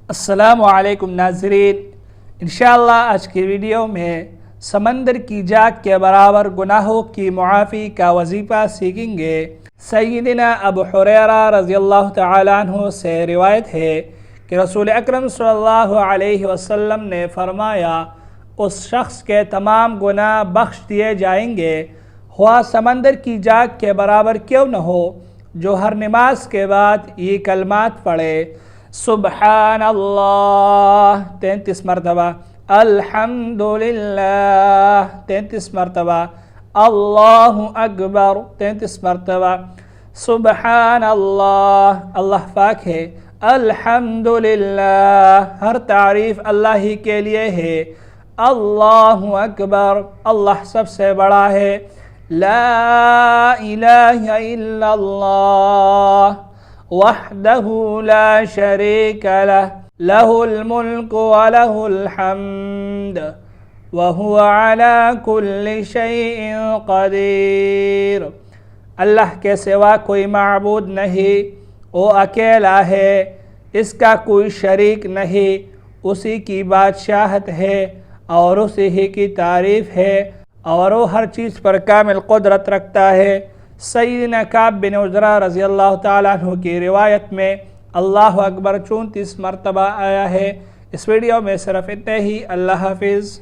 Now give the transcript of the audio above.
السلام علیکم ناظرین، انشاءاللہ آج کی ویڈیو میں سمندر کی جاگ کے برابر گناہوں کی معافی کا وظیفہ سیکھیں گے۔ سیدنا ابو ہریرہ رضی اللہ تعالیٰ عنہ سے روایت ہے کہ رسول اکرم صلی اللہ علیہ وسلم نے فرمایا، اس شخص کے تمام گناہ بخش دیے جائیں گے، خواہ سمندر کی جاگ کے برابر کیوں نہ ہو، جو ہر نماز کے بعد یہ کلمات پڑھے: سبحان اللہ 33 مرتبہ، الحمدللہ 33 مرتبہ، اللہ اکبر 33 مرتبہ، سبحان اللہ، اللہ پاک ہے، الحمدللہ، ہر تعریف اللہ ہی کے لیے ہے، اللہ اکبر، اللہ سب سے بڑا ہے، لا الہ الا اللہ وحدہ لا شریک لہ، لہ الملک ولہ الحمد وہو علی کل شیء قدیر۔ اللہ کے سوا کوئی معبود نہیں، وہ اکیلا ہے، اس کا کوئی شریک نہیں، اسی کی بادشاہت ہے اور اسی ہی کی تعریف ہے، اور وہ ہر چیز پر کامل قدرت رکھتا ہے۔ سیدنا کعب بن عجرہ رضی اللہ تعالیٰ عنہ کی روایت میں اللہ اکبر 34 مرتبہ آیا ہے۔ اس ویڈیو میں صرف اتنے ہی۔ اللہ حافظ۔